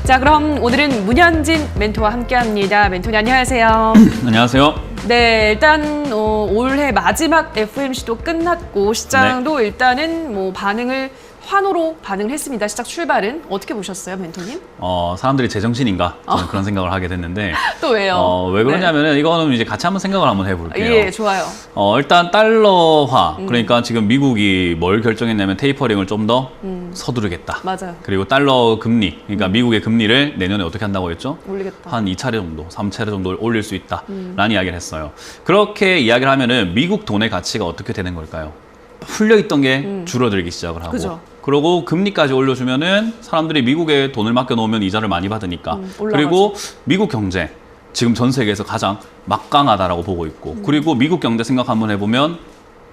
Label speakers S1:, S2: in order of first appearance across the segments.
S1: 자, 그럼 오늘은 문현진 멘토와 함께합니다. 멘토님 안녕하세요.
S2: 안녕하세요.
S1: 네, 일단 올해 마지막 FOMC도 끝났고 시장도 일단은 뭐 환호로 반응을 했습니다. 시작 출발은 어떻게 보셨어요, 멘토님?
S2: 사람들이 제정신인가? 저는 그런 생각을 하게 됐는데.
S1: 또 왜요?
S2: 왜 그러냐면은 이거는 이제 같이 한번 생각을 한번 해볼게요.
S1: 예, 좋아요.
S2: 일단 달러화. 그러니까 지금 미국이 뭘 결정했냐면 테이퍼링을 좀 더 서두르겠다.
S1: 맞아요.
S2: 그리고 달러 금리, 그러니까 미국의 금리를 내년에 어떻게 한다고 했죠?
S1: 올리겠다.
S2: 한 2차례 정도, 3차례 정도 올릴 수 있다. 라는 이야기를 했어요. 그렇게 이야기를 하면은 미국 돈의 가치가 어떻게 되는 걸까요? 풀려있던 게 줄어들기 시작을 하고.
S1: 그죠.
S2: 그리고 금리까지 올려주면은 사람들이 미국에 돈을 맡겨놓으면 이자를 많이 받으니까.
S1: 올라가죠.
S2: 그리고 미국 경제 지금 전 세계에서 가장 막강하다라고 보고 있고. 그리고 미국 경제 생각 한번 해보면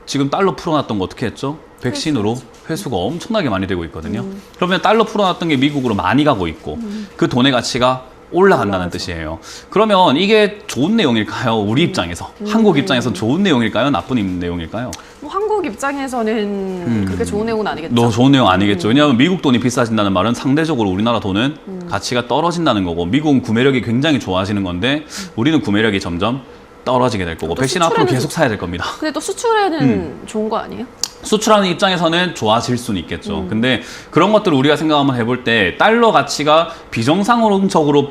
S2: 지금 달러 풀어놨던 거 어떻게 했죠? 백신으로 회수가 엄청나게 많이 되고 있거든요. 그러면 달러 풀어놨던 게 미국으로 많이 가고 있고 그 돈의 가치가 올라간다는 뜻이에요. 그러면 이게 좋은 내용일까요? 우리 입장에서. 한국 입장에서 좋은 내용일까요? 나쁜 내용일까요?
S1: 뭐 한국 입장에서는 그렇게 좋은 내용은 아니겠죠.
S2: 너무 좋은 내용 아니겠죠. 왜냐하면 미국 돈이 비싸진다는 말은 상대적으로 우리나라 돈은 가치가 떨어진다는 거고, 미국은 구매력이 굉장히 좋아지는 건데 우리는 구매력이 점점 떨어지게 될 거고, 백신 앞으로 계속 사야 될 겁니다.
S1: 근데 또 수출에는 좋은 거 아니에요?
S2: 수출하는 입장에서는 좋아질 수는 있겠죠. 근데 그런 것들을 우리가 생각 한번 해볼 때 달러 가치가 비정상적으로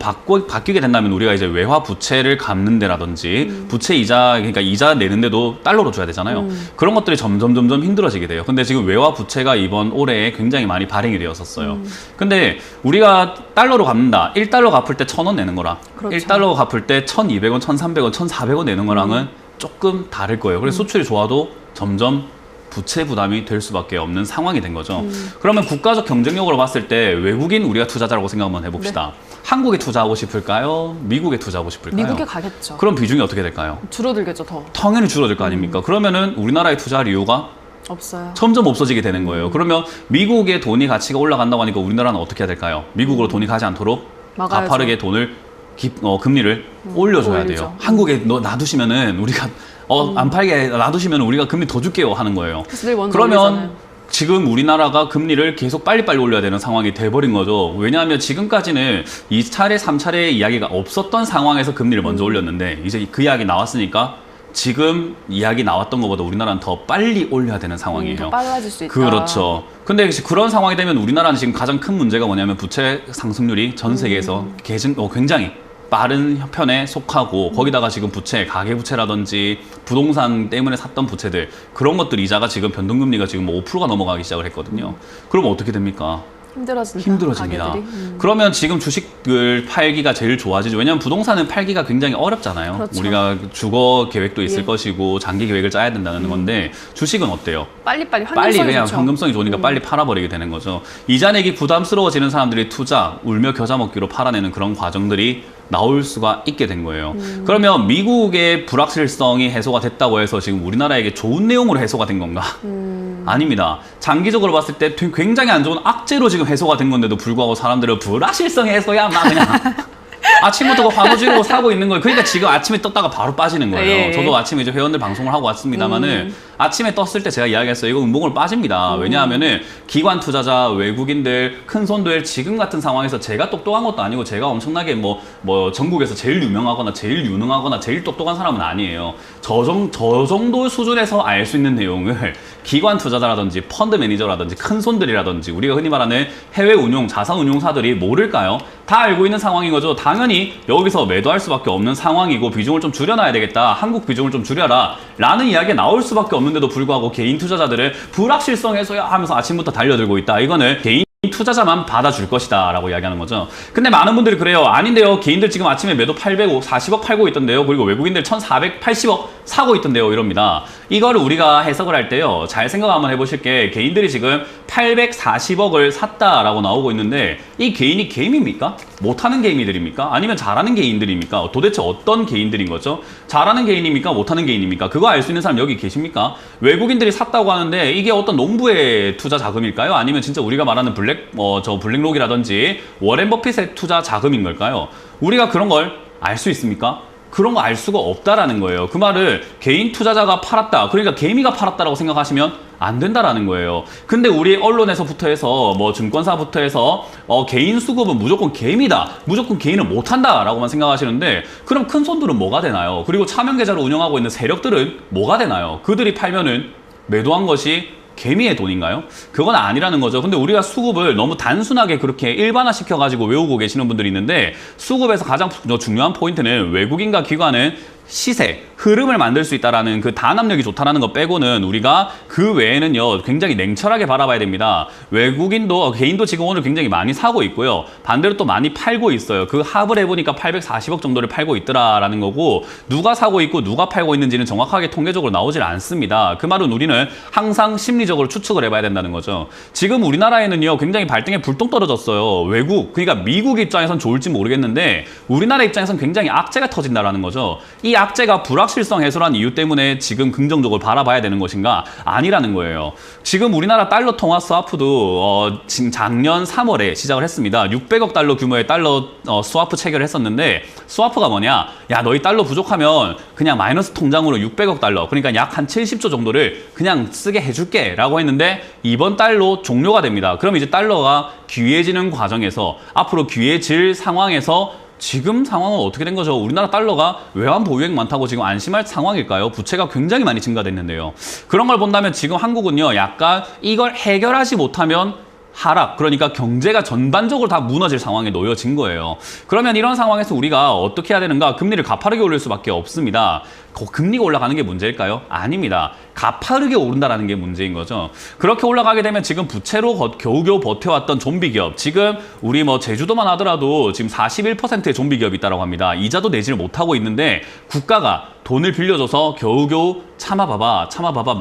S2: 바뀌게 된다면 우리가 이제 외화 부채를 갚는 데라든지 부채 이자, 그러니까 이자 내는데도 달러로 줘야 되잖아요. 그런 것들이 점점 힘들어지게 돼요. 근데 지금 외화 부채가 이번 올해에 굉장히 많이 발행이 되었었어요. 근데 우리가 달러로 갚는다. 1달러 갚을 때 1,000원 내는 거랑
S1: 그렇죠.
S2: 1달러 갚을 때 1,200원, 1,300원, 1,400원 내는 거랑은 조금 다를 거예요. 그래서 수출이 좋아도 점점 부채 부담이 될 수밖에 없는 상황이 된 거죠. 그러면 국가적 경쟁력으로 봤을 때 외국인 우리가 투자자라고 생각 한번 해봅시다. 네. 한국에 투자하고 싶을까요? 미국에 투자하고 싶을까요?
S1: 미국에 가겠죠.
S2: 그럼 비중이 어떻게 될까요?
S1: 줄어들겠죠, 더.
S2: 당연히 줄어들 거 아닙니까? 그러면은 우리나라에 투자할 이유가
S1: 없어요.
S2: 점점 없어지게 되는 거예요. 그러면 미국의 돈이 가치가 올라간다고 하니까 우리나라는 어떻게 해야 될까요? 미국으로 돈이 가지 않도록
S1: 막아야죠.
S2: 가파르게 돈을 금리를 올려줘야 돼요. 한국에 놔두시면은 우리가 안 팔게 놔두시면 우리가 금리 더 줄게요 하는 거예요. 그러면 올리잖아요. 지금 우리나라가 금리를 계속 빨리빨리 올려야 되는 상황이 돼버린 거죠. 왜냐하면 지금까지는 2차례, 3차례 이야기가 없었던 상황에서 금리를 먼저 올렸는데 이제 그 이야기 나왔으니까 지금 이야기 나왔던 것보다 우리나라는 더 빨리 올려야 되는 상황이에요.
S1: 더 빨라질 수 있다.
S2: 그렇죠. 근데 그런 상황이 되면 우리나라는 지금 가장 큰 문제가 뭐냐면 부채 상승률이 전 세계에서 굉장히 빠른 편에 속하고 거기다가 지금 부채, 가계부채라든지 부동산 때문에 샀던 부채들 그런 것들 이자가 지금 변동금리가 지금 5%가 넘어가기 시작을 했거든요. 그럼 어떻게 됩니까? 힘들어집니다. 그러면 지금 주식을 팔기가 제일 좋아지죠. 왜냐하면 부동산은 팔기가 굉장히 어렵잖아요.
S1: 그렇죠.
S2: 우리가 주거 계획도 있을 것이고 장기 계획을 짜야 된다는 건데 주식은 어때요?
S1: 빨리
S2: 그냥 현금성이 좋으니까 빨리 팔아버리게 되는 거죠. 이자 내기 부담스러워지는 사람들이 투자, 울며 겨자 먹기로 팔아내는 그런 과정들이 나올 수가 있게 된 거예요. 그러면 미국의 불확실성이 해소가 됐다고 해서 지금 우리나라에게 좋은 내용으로 해소가 된 건가? 아닙니다. 장기적으로 봤을 때 굉장히 안 좋은 악재로 지금 해소가 된 건데도 불구하고 사람들은 불확실성 해소야 막 그냥 아침부터 환호 지르고 사고 있는 거예요. 그러니까 지금 아침에 떴다가 바로 빠지는 거예요.
S1: 예.
S2: 저도 아침에 이제 회원들 방송을 하고 왔습니다만은 아침에 떴을 때 제가 이야기했어요. 이거 운봉으로 빠집니다. 왜냐하면은 기관 투자자, 외국인들, 큰 손들 지금 같은 상황에서 제가 똑똑한 것도 아니고 제가 엄청나게 뭐 전국에서 제일 유명하거나 제일 유능하거나 제일 똑똑한 사람은 아니에요. 저 정도 수준에서 알 수 있는 내용을 기관 투자자라든지 펀드 매니저라든지 큰 손들이라든지 우리가 흔히 말하는 해외 운용, 자산 운용사들이 모를까요? 다 알고 있는 상황인 거죠. 당연히 여기서 매도할 수밖에 없는 상황이고 비중을 좀 줄여놔야 되겠다. 한국 비중을 좀 줄여라. 라는 이야기가 나올 수밖에 없는데도 불구하고 개인 투자자들은 불확실성 해소야 하면서 아침부터 달려들고 있다. 이거는 개인 투자자만 받아줄 것이다 라고 이야기하는 거죠. 근데 많은 분들이 그래요. 아닌데요. 개인들 지금 아침에 매도 840억 팔고 있던데요. 그리고 외국인들 1480억 사고 있던데요. 이럽니다. 이거를 우리가 해석을 할 때요. 잘 생각 한번 해보실 게 개인들이 지금 840억을 샀다라고 나오고 있는데 이 개인이 게임입니까? 못하는 개인들입니까? 아니면 잘하는 개인들입니까? 도대체 어떤 개인들인 거죠? 잘하는 개인입니까? 못하는 개인입니까? 그거 알 수 있는 사람 여기 계십니까? 외국인들이 샀다고 하는데 이게 어떤 농부의 투자 자금일까요? 아니면 진짜 우리가 말하는 블랙록이라든지 워렌 버핏의 투자 자금인 걸까요? 우리가 그런 걸 알 수 있습니까? 그런 거 알 수가 없다라는 거예요. 그 말을 개인 투자자가 팔았다. 그러니까 개미가 팔았다라고 생각하시면 안 된다라는 거예요. 근데 우리 언론에서부터 해서 뭐 증권사부터 해서 개인 수급은 무조건 개미다. 무조건 개인은 못한다라고만 생각하시는데 그럼 큰 손들은 뭐가 되나요? 그리고 차명 계좌를 운영하고 있는 세력들은 뭐가 되나요? 그들이 팔면은 매도한 것이 개미의 돈인가요? 그건 아니라는 거죠. 근데 우리가 수급을 너무 단순하게 그렇게 일반화시켜가지고 외우고 계시는 분들이 있는데 수급에서 가장 중요한 포인트는 외국인과 기관은 시세, 흐름을 만들 수 있다라는 그 단합력이 좋다라는 거 빼고는 우리가 그 외에는요 굉장히 냉철하게 바라봐야 됩니다. 외국인도 개인도 지금 오늘 굉장히 많이 사고 있고요. 반대로 또 많이 팔고 있어요. 그 합을 해보니까 840억 정도를 팔고 있더라라는 거고 누가 사고 있고 누가 팔고 있는지는 정확하게 통계적으로 나오질 않습니다. 그 말은 우리는 항상 심리적으로 추측을 해봐야 된다는 거죠. 지금 우리나라에는요 굉장히 발등에 불똥 떨어졌어요. 외국, 그러니까 미국 입장에선 좋을지 모르겠는데 우리나라 입장에선 굉장히 악재가 터진다라는 거죠. 이 악재가 불확실성 해소란 이유 때문에 지금 긍정적으로 바라봐야 되는 것인가? 아니라는 거예요. 지금 우리나라 달러 통화 스와프도 지금 작년 3월에 시작을 했습니다. 600억 달러 규모의 달러 스와프 체결을 했었는데 스와프가 뭐냐? 야, 너희 달러 부족하면 그냥 마이너스 통장으로 600억 달러, 그러니까 약 한 70조 정도를 그냥 쓰게 해줄게 라고 했는데 이번 달로 종료가 됩니다. 그럼 이제 달러가 귀해지는 과정에서 앞으로 귀해질 상황에서 지금 상황은 어떻게 된 거죠? 우리나라 달러가 외환 보유액 많다고 지금 안심할 상황일까요? 부채가 굉장히 많이 증가됐는데요. 그런 걸 본다면 지금 한국은요, 약간 이걸 해결하지 못하면 하락, 그러니까 경제가 전반적으로 다 무너질 상황에 놓여진 거예요. 그러면 이런 상황에서 우리가 어떻게 해야 되는가? 금리를 가파르게 올릴 수밖에 없습니다. 금리가 올라가는 게 문제일까요? 아닙니다. 가파르게 오른다라는 게 문제인 거죠. 그렇게 올라가게 되면 지금 부채로 겨우겨우 버텨왔던 좀비 기업, 지금 우리 뭐 제주도만 하더라도 지금 41%의 좀비 기업이 있다고 합니다. 이자도 내지를 못하고 있는데 국가가 돈을 빌려줘서 겨우겨우 참아봐봐,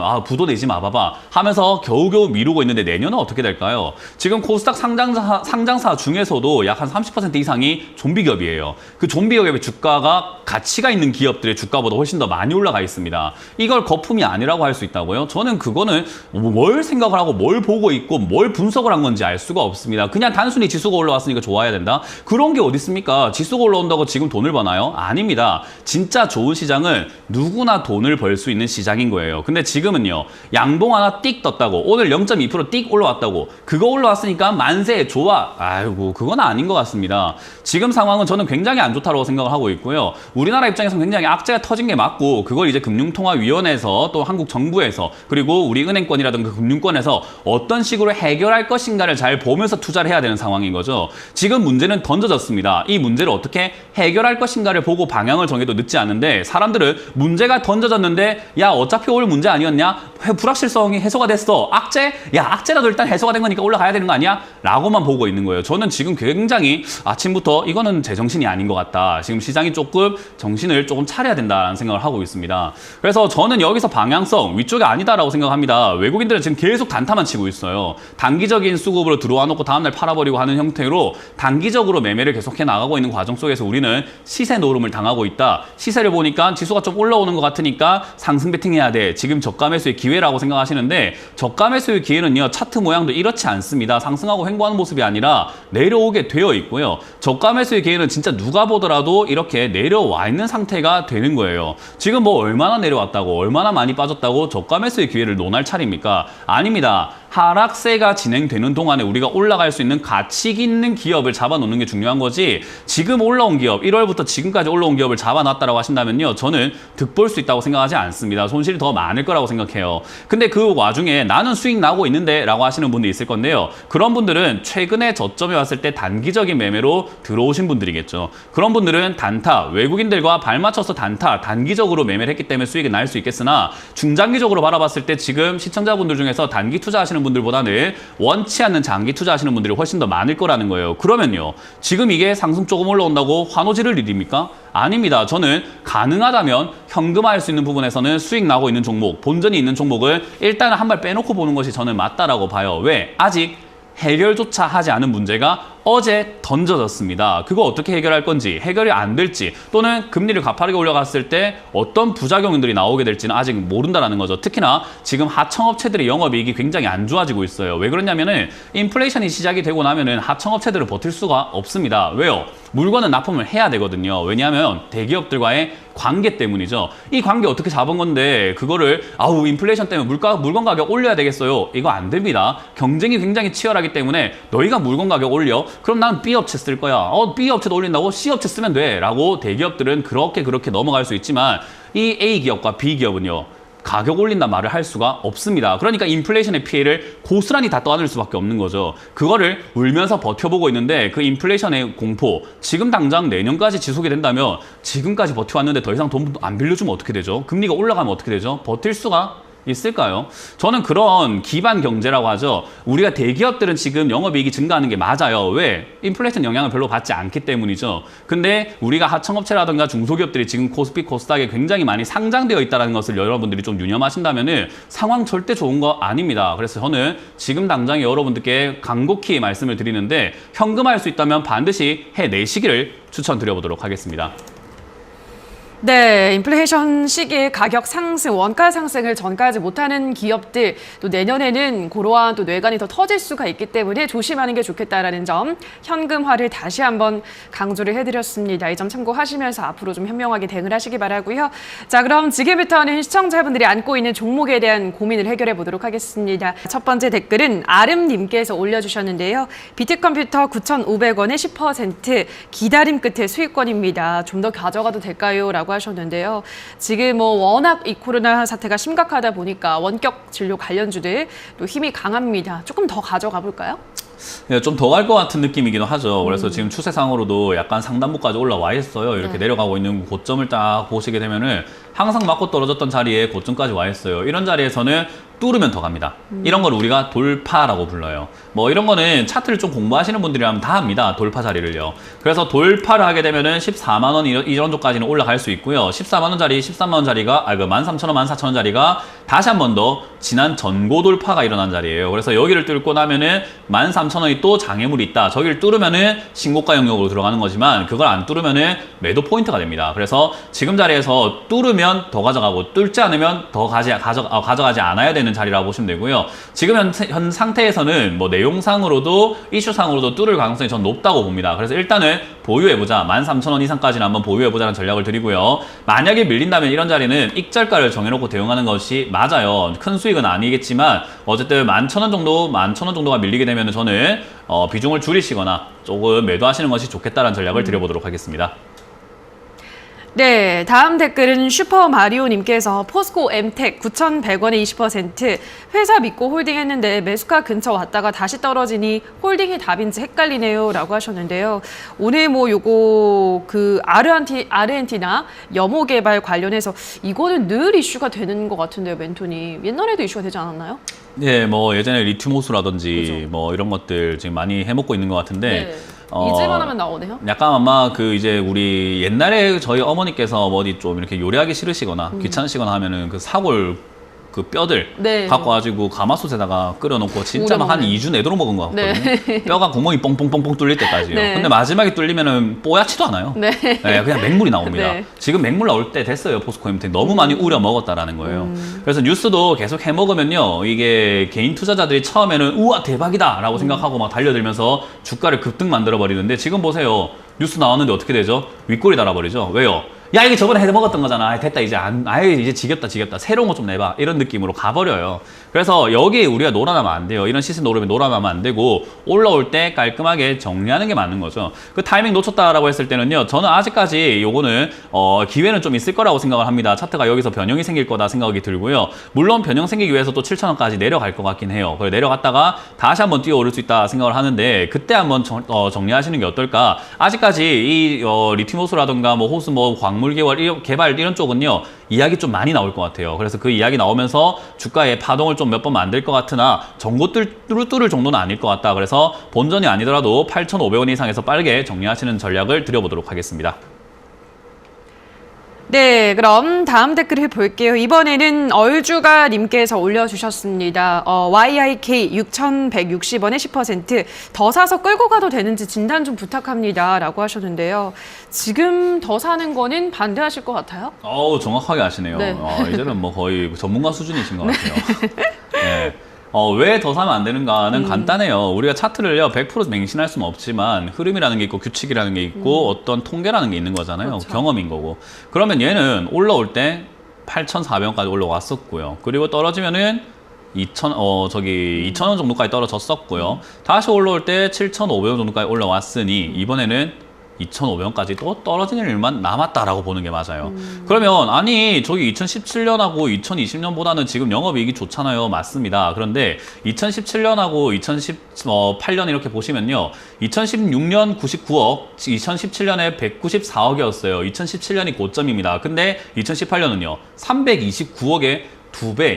S2: 아, 부도 내지 마봐봐 하면서 겨우겨우 미루고 있는데 내년은 어떻게 될까요? 지금 코스닥 상장사 중에서도 약 한 30% 이상이 좀비 기업이에요. 그 좀비 기업의 주가가 가치가 있는 기업들의 주가보다 훨씬 더 많이 올라가 있습니다. 이걸 거품이 아니라고 할 수 있다고요? 저는 그거는 뭘 생각을 하고 뭘 보고 있고 뭘 분석을 한 건지 알 수가 없습니다. 그냥 단순히 지수가 올라왔으니까 좋아야 된다? 그런 게 어디 있습니까? 지수가 올라온다고 지금 돈을 버나요? 아닙니다. 진짜 좋은 시장은 누구나 돈을 벌 수 있는 시장인 거예요. 근데 지금은요, 양봉 하나 띡 떴다고, 오늘 0.2% 띡 올라왔다고, 그거 올라왔으니까 만세, 좋아. 아이고, 그건 아닌 것 같습니다. 지금 상황은 저는 굉장히 안 좋다고 생각을 하고 있고요. 우리나라 입장에서는 굉장히 악재가 터진 게 맞고, 그걸 이제 금융통화위원회에서 또 한국 정부에서 그리고 우리 은행권이라든가 금융권에서 어떤 식으로 해결할 것인가를 잘 보면서 투자를 해야 되는 상황인 거죠. 지금 문제는 던져졌습니다. 이 문제를 어떻게 해결할 것인가를 보고 방향을 정해도 늦지 않은데 사람들은 문제가 던져졌는데 야, 어차피 올 문제 아니었냐? 불확실성이 해소가 됐어. 악재? 야, 악재라도 일단 해소가 된 거니까 올라가야 되는 거 아니야? 라고만 보고 있는 거예요. 저는 지금 굉장히 아침부터 이거는 제 정신이 아닌 것 같다. 지금 시장이 조금 정신을 조금 차려야 된다는 생각을 하고 있습니다. 그래서 저는 여기서 방향성 위쪽이 아니다라고 생각합니다. 외국인들은 지금 계속 단타만 치고 있어요. 단기적인 수급으로 들어와 놓고 다음날 팔아버리고 하는 형태로 단기적으로 매매를 계속해 나가고 있는 과정 속에서 우리는 시세 노름을 당하고 있다. 시세를 보니까 지수가 좀 올라오는 것 같으니까 상승 베팅해야 돼. 지금 저가 매수의 기회라고 생각하시는데 저가 매수의 기회는요, 차트 모양도 이렇지 않습니다. 상승하고 횡보하는 모습이 아니라 내려오게 되어 있고요. 저가 매수의 기회는 진짜 누가 보더라도 이렇게 내려와 있는 상태가 되는 거예요. 지금 뭐 얼마나 내려왔다고, 얼마나 많이 빠졌다고 저가 매수의 기회를 논할 차례입니까? 아닙니다. 하락세가 진행되는 동안에 우리가 올라갈 수 있는 가치 있는 기업을 잡아놓는 게 중요한 거지, 지금 올라온 기업, 1월부터 지금까지 올라온 기업을 잡아놨다라고 하신다면요, 저는 득볼 수 있다고 생각하지 않습니다. 손실이 더 많을 거라고 생각해요. 근데 그 와중에 나는 수익 나고 있는데 라고 하시는 분도 있을 건데요, 그런 분들은 최근에 저점에 왔을 때 단기적인 매매로 들어오신 분들이겠죠. 그런 분들은 단타, 외국인들과 발맞춰서 단타, 단기적으로 매매를 했기 때문에 수익이 날 수 있겠으나 중장기적으로 바라봤을 때 지금 시청자분들 중에서 단기 투자하시는 분들보다는 원치 않는 장기 투자하시는 분들이 훨씬 더 많을 거라는 거예요. 그러면요, 지금 이게 상승 조금 올라온다고 환호지를 일입니까? 아닙니다. 저는 가능하다면 현금화할 수 있는 부분에서는 수익 나고 있는 종목, 본전이 있는 종목을 일단은 한 발 빼놓고 보는 것이 저는 맞다라고 봐요. 왜? 아직 해결조차 하지 않은 문제가 어제 던져졌습니다. 그거 어떻게 해결할 건지, 해결이 안 될지, 또는 금리를 가파르게 올려갔을 때 어떤 부작용들이 나오게 될지는 아직 모른다는 거죠. 특히나 지금 하청업체들의 영업이익이 굉장히 안 좋아지고 있어요. 왜 그러냐면은 인플레이션이 시작이 되고 나면은 하청업체들은 버틸 수가 없습니다. 왜요? 물건은 납품을 해야 되거든요. 왜냐하면 대기업들과의 관계 때문이죠. 이 관계 어떻게 잡은 건데 그거를 아우 인플레이션 때문에 물건 가격 올려야 되겠어요. 이거 안 됩니다. 경쟁이 굉장히 치열하기 때문에 너희가 물건 가격 올려? 그럼 나는 B 업체 쓸 거야. B 업체도 올린다고 C 업체 쓰면 돼. 라고 대기업들은 그렇게 넘어갈 수 있지만 이 A 기업과 B 기업은요. 가격 올린다 말을 할 수가 없습니다. 그러니까 인플레이션의 피해를 고스란히 다 떠안을 수밖에 없는 거죠. 그거를 울면서 버텨보고 있는데 그 인플레이션의 공포, 지금 당장 내년까지 지속이 된다면 지금까지 버텨왔는데 더 이상 돈 안 빌려주면 어떻게 되죠? 금리가 올라가면 어떻게 되죠? 버틸 수가 있을까요? 저는 그런 기반 경제라고 하죠. 우리가 대기업들은 지금 영업이익이 증가하는 게 맞아요. 왜? 인플레이션 영향을 별로 받지 않기 때문이죠. 근데 우리가 하청업체라든가 중소기업들이 지금 코스피, 코스닥에 굉장히 많이 상장되어 있다는 것을 여러분들이 좀 유념하신다면은 상황 절대 좋은 거 아닙니다. 그래서 저는 지금 당장 여러분들께 간곡히 말씀을 드리는데 현금화할 수 있다면 반드시 해내시기를 추천드려보도록 하겠습니다.
S1: 네, 인플레이션 시기에 가격 상승, 원가 상승을 전가하지 못하는 기업들, 또 내년에는 그러한 또 뇌관이 더 터질 수가 있기 때문에 조심하는 게 좋겠다라는 점, 현금화를 다시 한번 강조를 해드렸습니다. 이 점 참고하시면서 앞으로 좀 현명하게 대응을 하시기 바라고요. 자, 그럼 지금부터는 시청자분들이 안고 있는 종목에 대한 고민을 해결해 보도록 하겠습니다. 첫 번째 댓글은 아름님께서 올려주셨는데요. 비트컴퓨터 9,500원에 10% 기다림 끝에 수익권입니다. 좀 더 가져가도 될까요? 라고 하셨는데요. 지금 뭐 워낙 이 코로나 사태가 심각하다 보니까 원격 진료 관련주들 또 힘이 강합니다. 조금 더 가져가 볼까요?
S2: 네, 좀 더 갈 것 같은 느낌이기도 하죠. 그래서 지금 추세상으로도 약간 상단부까지 올라와 있어요. 이렇게 내려가고 있는 고점을 딱 보시게 되면은 항상 맞고 떨어졌던 자리에 고점까지 와 있어요. 이런 자리에서는 뚫으면 더 갑니다. 이런 걸 우리가 돌파라고 불러요. 뭐 이런 거는 차트를 좀 공부하시는 분들이라면 다 합니다. 돌파 자리를요. 그래서 돌파를 하게 되면은 14만 원 이 정도까지는 올라갈 수 있고요. 14만 원 자리, 13만 원 자리가 그 13,000원, 14,000원 자리가 다시 한 번 더 지난 전고 돌파가 일어난 자리예요. 그래서 여기를 뚫고 나면은 13,000원이 또 장애물이 있다. 저기를 뚫으면은 신고가 영역으로 들어가는 거지만 그걸 안 뚫으면은 매도 포인트가 됩니다. 그래서 지금 자리에서 뚫으면 더 가져가고 뚫지 않으면 더 가져가지 않아야 되는 자리라고 보시면 되고요. 지금 현 상태에서는 뭐 내용상으로도 이슈상으로도 뚫을 가능성이 전 높다고 봅니다. 그래서 일단은 보유해보자. 13,000원 이상까지는 한번 보유해보자는 전략을 드리고요. 만약에 밀린다면 이런 자리는 익절가를 정해놓고 대응하는 것이 맞아요. 큰 수익은 아니겠지만 어쨌든 11,000원 정도가 밀리게 되면 저는 비중을 줄이시거나 조금 매도하시는 것이 좋겠다는 전략을 드려보도록 하겠습니다.
S1: 네, 다음 댓글은 슈퍼마리오님께서 포스코 엠텍 9,100원에 20% 회사 믿고 홀딩했는데 매수가 근처 왔다가 다시 떨어지니 홀딩이 답인지 헷갈리네요 라고 하셨는데요. 오늘 뭐 요거 그 아르헨티나 염호 개발 관련해서 이거는 늘 이슈가 되는 것 같은데요, 멘토님. 옛날에도 이슈가 되지 않았나요?
S2: 네, 뭐 예전에 리튬 호수라든지
S1: 그죠.
S2: 뭐 이런 것들 지금 많이 해먹고 있는 것 같은데
S1: 네. 잊을만 하면 나오네요.
S2: 약간 아마 그 이제 우리 옛날에 저희 어머니께서 뭐 어디 좀 이렇게 요리하기 싫으시거나 귀찮으시거나 하면은 그 사골 그 뼈들
S1: 네.
S2: 갖고 와가지고 가마솥에다가 끓여놓고 진짜 막 한
S1: 먹는.
S2: 2주 내도록 먹은 것 같거든요.
S1: 네.
S2: 뼈가 구멍이 뻥뻥뻥뻥 뚫릴 때까지요.
S1: 네.
S2: 근데 마지막에 뚫리면은 뽀얗지도 않아요.
S1: 네.
S2: 네, 그냥 맹물이 나옵니다.
S1: 네.
S2: 지금 맹물 나올 때 됐어요. 포스코 엠텍 너무 많이 우려 먹었다라는 거예요. 그래서 뉴스도 계속 해먹으면요, 이게 개인 투자자들이 처음에는 우와 대박이다 라고 생각하고 막 달려들면서 주가를 급등 만들어 버리는데 지금 보세요. 뉴스 나왔는데 어떻게 되죠? 윗골이 달아버리죠. 왜요? 야, 이게 저번에 해 먹었던 거잖아. 아이, 됐다. 이제 지겹다. 새로운 거 좀 내봐. 이런 느낌으로 가버려요. 그래서 여기에 우리가 놀아나면 안 돼요. 이런 시세 노름에 놀아나면 안 되고, 올라올 때 깔끔하게 정리하는 게 맞는 거죠. 그 타이밍 놓쳤다라고 했을 때는요, 저는 아직까지 요거는, 기회는 좀 있을 거라고 생각을 합니다. 차트가 여기서 변형이 생길 거다 생각이 들고요. 물론 변형 생기기 위해서 또 7,000원까지 내려갈 것 같긴 해요. 그래, 내려갔다가 다시 한번 뛰어오를 수 있다 생각을 하는데, 그때 한번 정리하시는 게 어떨까? 아직까지 이, 리튬 호수라든가 뭐 호수 뭐 광물 개발 이런 쪽은요, 이야기 좀 많이 나올 것 같아요. 그래서 그 이야기 나오면서 주가의 파동을 좀 몇 번 만들 것 같으나 전고 뚫을 정도는 아닐 것 같다. 그래서 본전이 아니더라도 8,500원 이상에서 빠르게 정리하시는 전략을 드려보도록 하겠습니다.
S1: 네, 그럼 다음 댓글을 볼게요. 이번에는 얼주가님께서 올려주셨습니다. YIK 6,160원에 10%더 사서 끌고 가도 되는지 진단 좀 부탁합니다. 라고 하셨는데요. 지금 더 사는 거는 반대하실 것 같아요?
S2: 정확하게 아시네요.
S1: 네.
S2: 이제는 뭐 거의 전문가 수준이신 것 같아요. 네. 왜 더 사면 안 되는가는 간단해요. 우리가 차트를요, 100% 맹신할 수는 없지만 흐름이라는 게 있고 규칙이라는 게 있고 어떤 통계라는 게 있는 거잖아요.
S1: 그렇죠.
S2: 경험인 거고. 그러면 얘는 올라올 때 8,400원까지 올라왔었고요. 그리고 떨어지면은 2,000원 정도까지 떨어졌었고요. 다시 올라올 때 7,500원 정도까지 올라왔으니 이번에는 2,500원까지 또 떨어지는 일만 남았다라고 보는 게 맞아요. 그러면 아니 저기 2017년하고 2020년보다는 지금 영업이익이 좋잖아요. 맞습니다. 그런데 2017년하고 2018년 이렇게 보시면요. 2016년 99억, 2017년에 194억이었어요. 2017년이 고점입니다. 근데 2018년은요. 329억에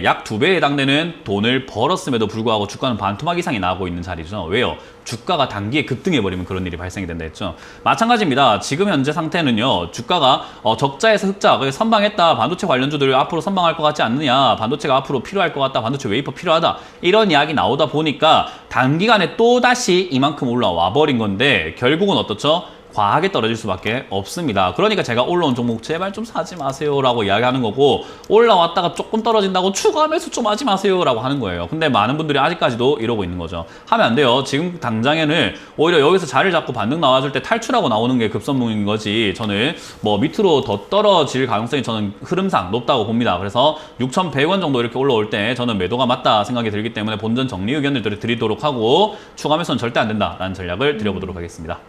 S2: 약 두 배에 해당되는 돈을 벌었음에도 불구하고 주가는 반토막 이상이 나고 있는 자리죠. 왜요? 주가가 단기에 급등해버리면 그런 일이 발생이 된다 했죠. 마찬가지입니다. 지금 현재 상태는요. 주가가 적자에서 흑자, 선방했다. 반도체 관련주들 앞으로 선방할 것 같지 않느냐. 반도체가 앞으로 필요할 것 같다. 반도체 웨이퍼 필요하다. 이런 이야기 나오다 보니까 단기간에 또다시 이만큼 올라와 버린 건데 결국은 어떻죠? 과하게 떨어질 수밖에 없습니다. 그러니까 제가 올라온 종목 제발 좀 사지 마세요라고 이야기하는 거고 올라왔다가 조금 떨어진다고 추가 매수 좀 하지 마세요라고 하는 거예요. 근데 많은 분들이 아직까지도 이러고 있는 거죠. 하면 안 돼요. 지금 당장에는 오히려 여기서 자리를 잡고 반등 나와줄 때 탈출하고 나오는 게 급선무인 거지. 저는 뭐 밑으로 더 떨어질 가능성이 저는 흐름상 높다고 봅니다. 그래서 6,100원 정도 이렇게 올라올 때 저는 매도가 맞다 생각이 들기 때문에 본전 정리 의견을 드리도록 하고 추가 매수는 절대 안 된다라는 전략을 드려보도록 하겠습니다.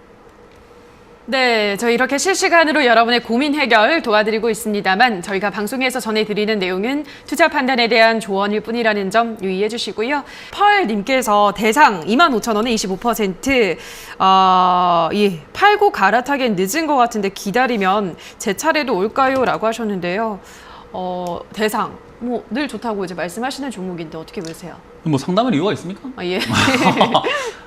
S1: 네, 저희 이렇게 실시간으로 여러분의 고민 해결 도와드리고 있습니다만 저희가 방송에서 전해드리는 내용은 투자 판단에 대한 조언일 뿐이라는 점 유의해 주시고요. 펄님께서 대상 25,000원에 25%, 팔고 갈아타기엔 늦은 것 같은데 기다리면 제 차례도 올까요? 라고 하셨는데요. 대상, 뭐 늘 좋다고 이제 말씀하시는 종목인데 어떻게 보세요?
S2: 뭐 상담할 이유가 있습니까?
S1: 예.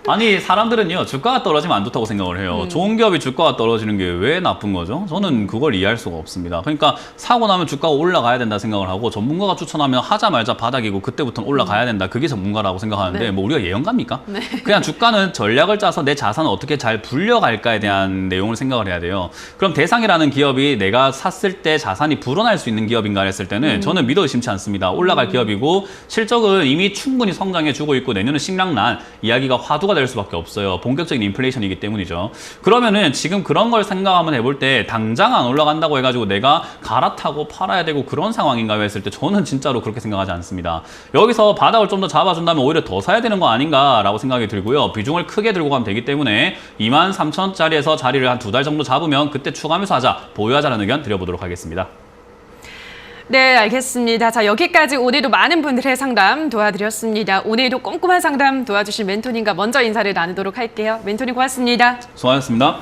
S2: 아니 사람들은요 주가가 떨어지면 안 좋다고 생각을 해요. 좋은 기업이 주가가 떨어지는 게 왜 나쁜 거죠? 저는 그걸 이해할 수가 없습니다. 그러니까 사고 나면 주가가 올라가야 된다 생각을 하고 전문가가 추천하면 하자마자 바닥이고 그때부터는 올라가야 된다. 그게 전문가라고 생각하는데
S1: 네.
S2: 뭐 우리가 예언가입니까?
S1: 네.
S2: 그냥 주가는 전략을 짜서 내 자산을 어떻게 잘 불려갈까에 대한 내용을 생각을 해야 돼요. 그럼 대상이라는 기업이 내가 샀을 때 자산이 불어날 수 있는 기업인가 했을 때는 저는 믿어 의심치 않습니다. 올라갈 기업이고 실적은 이미 충분히 성장해주고 있고 내년은 식량난 이야기가 화두가 될 수밖에 없어요. 본격적인 인플레이션이기 때문이죠. 그러면은 지금 그런 걸 생각 한번 해볼 때 당장 안 올라간다고 해가지고 내가 갈아타고 팔아야 되고 그런 상황인가 했을 때 저는 진짜로 그렇게 생각하지 않습니다. 여기서 바닥을 좀 더 잡아준다면 오히려 더 사야 되는 거 아닌가라고 생각이 들고요. 비중을 크게 들고 가면 되기 때문에 23,000원짜리에서 자리를 한 2달 정도 잡으면 그때 추가 매수하자, 보유하자라는 의견 드려보도록 하겠습니다.
S1: 네, 알겠습니다. 자, 여기까지 오늘도 많은 분들의 상담 도와드렸습니다. 오늘도 꼼꼼한 상담 도와주신 멘토님과 먼저 인사를 나누도록 할게요. 멘토님 고맙습니다.
S2: 수고하셨습니다.